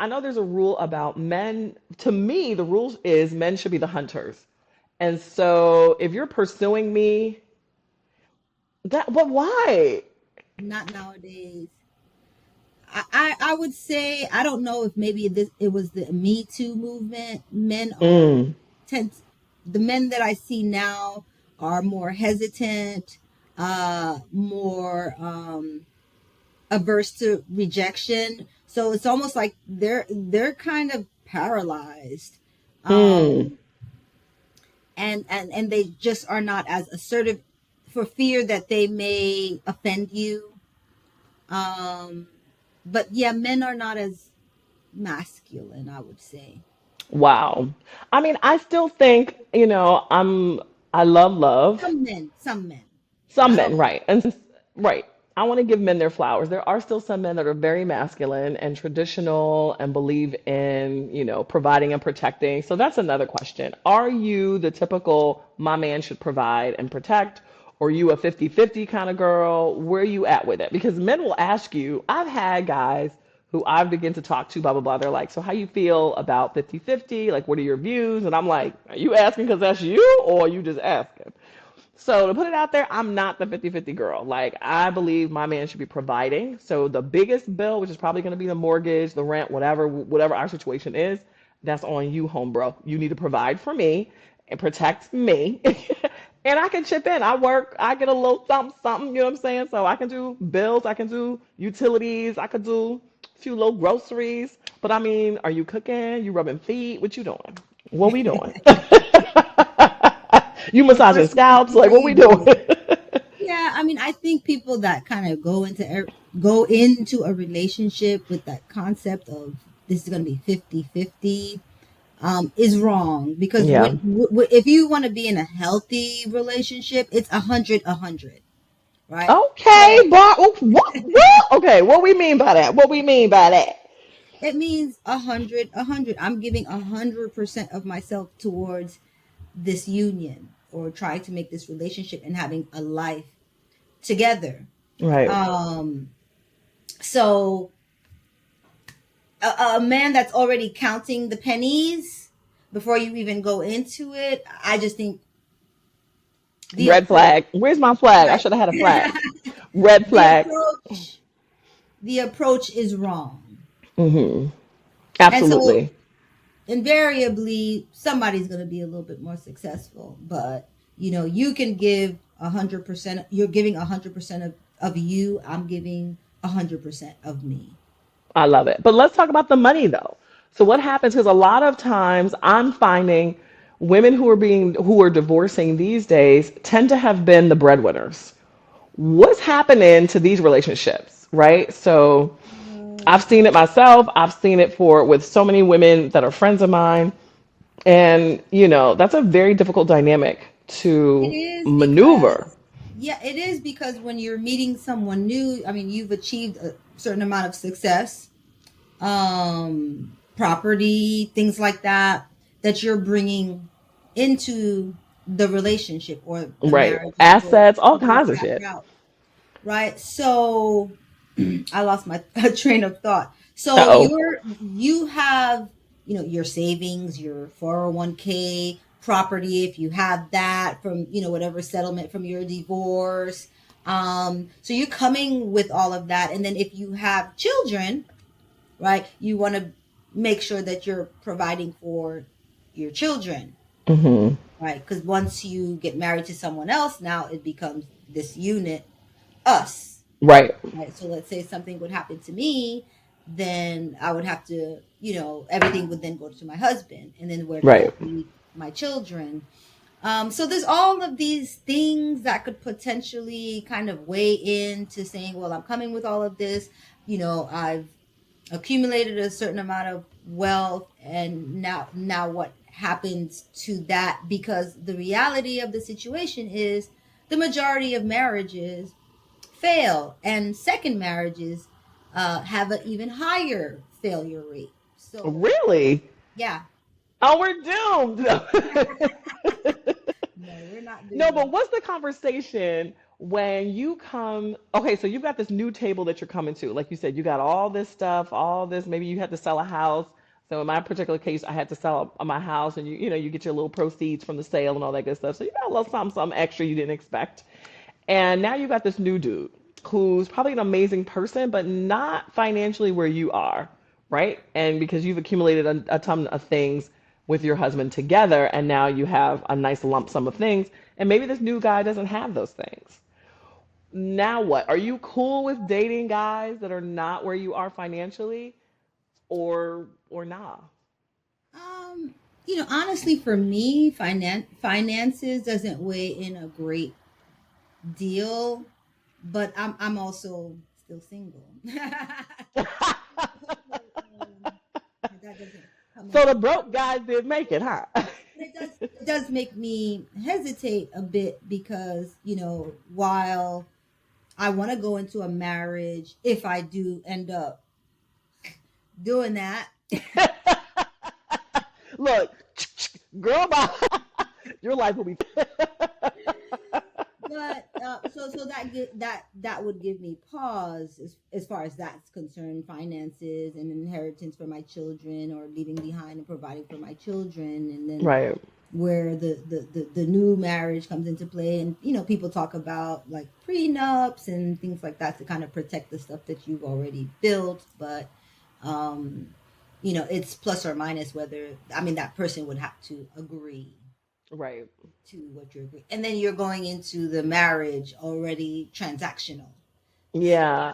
I know there's a rule about men. To me, the rule is men should be the hunters. And so if you're pursuing me, but why? Not nowadays. I would say I don't know if maybe this it was the Me Too movement. Men are Mm, tend the men that I see now are more hesitant, more averse to rejection. So it's almost like they're kind of paralyzed, mm. um, and they just are not as assertive for fear that they may offend you. Um, but yeah, men are not as masculine, I would say. Wow. I mean, I still think, I love love. Some men. Some I men, don't. right. Right. I want to give men their flowers. There are still some men that are very masculine and traditional and believe in, providing and protecting. So that's another question. Are you the typical my man should provide and protect? Or you a 50-50 kind of girl? Where are you at with it? Because men will ask you, I've had guys who I've begun to talk to, blah, blah, blah. They're like, so how you feel about 50-50? Like, what are your views? And I'm like, are you asking because that's you or are you just asking? So to put it out there, I'm not the 50-50 girl. Like I believe my man should be providing. So the biggest bill, which is probably going to be the mortgage, the rent, whatever our situation is, that's on you, home bro. You need to provide for me and protect me. And I can chip in. I work, I get a little something, something, you know what I'm saying? So I can do bills, I can do utilities, I could do a few little groceries. But I mean, are you cooking? You rubbing feet? What you doing? What we doing? You The massaging first one scalps? Like, before what we you doing? do it. Yeah, I mean, I think people that kind of go into a relationship with that concept of this is going to be 50-50 is wrong because Yeah. if you want to be in a healthy relationship, it's 100-100, right? Okay, So but what? Okay, what we mean by that? What we mean by that? it means 100-100. I'm giving 100% of myself towards this union or trying to make this relationship and having a life together. Right. Um, so a man that's already counting the pennies before you even go into it, I just think the Red approach, flag. Where's my flag? I right? should have had a flag. Red the flag. approach, the approach is wrong, Hmm. and so Absolutely. invariably somebody's going to be a little bit more successful. But you can give 100%. You're giving 100% of you. I'm giving 100% of me. I love it. But let's talk about the money though. So what happens? Because a lot of times I'm finding women who are divorcing these days tend to have been the breadwinners. What's happening to these relationships, right? So I've seen it myself. I've seen it for with so many women that are friends of mine. And, that's a very difficult dynamic It to is maneuver. because, yeah, it is because when you're meeting someone new, I mean, you've achieved a certain amount of success, property, things like that, that you're bringing into the relationship or the Right. marriage if Assets, all you go kinds of that shit. route, right? So I lost my train of thought. So Uh-oh. you have, your savings, your 401k, property, if you have that from, whatever settlement from your divorce. So you're coming with all of that. And then if you have children, right, you want to make sure that you're providing for your children, Hmm. right? Because once you get married to someone else, now it becomes this unit, us. Right. Right. So let's say something would happen to me, then I would have to, everything would then go to my husband. And then where can I Right. feed my children? So there's all of these things that could potentially kind of weigh into saying, well, I'm coming with all of this. I've accumulated a certain amount of wealth, and now what happens to that? Because the reality of the situation is the majority of marriages fail, and second marriages have an even higher failure rate. So Really? yeah, Oh, we're doomed. no, we're not No, but doomed. what's the conversation? When you come, okay, so you've got this new table that you're coming to. Like you said, you got all this stuff, all this. Maybe you had to sell a house. So in my particular case, I had to sell my house, and you get your little proceeds from the sale and all that good stuff. So you got a little something extra you didn't expect. And now you got this new dude who's probably an amazing person, but not financially where you are, right? And because you've accumulated a ton of things with your husband together, and now you have a nice lump sum of things, and maybe this new guy doesn't have those things. Now what? Are you cool with dating guys that are not where you are financially, or nah? Um, Honestly, for me, finances doesn't weigh in a great deal, but I'm also still single. So, that doesn't come So into the broke guys did make it, huh? but it does make me hesitate a bit because, while I want to go into a marriage, if I do end up doing that, Look, girl, bye. Your life will be. but so that would give me pause as far as that's concerned, finances and inheritance for my children, or leaving behind and providing for my children, and then Right. where the new marriage comes into play, and people talk about like prenups and things like that to kind of protect the stuff that you've already built, but um it's plus or minus whether, I mean, that person would have to agree Right. to what you're agreeing, and then you're going into the marriage already transactional. So Yeah.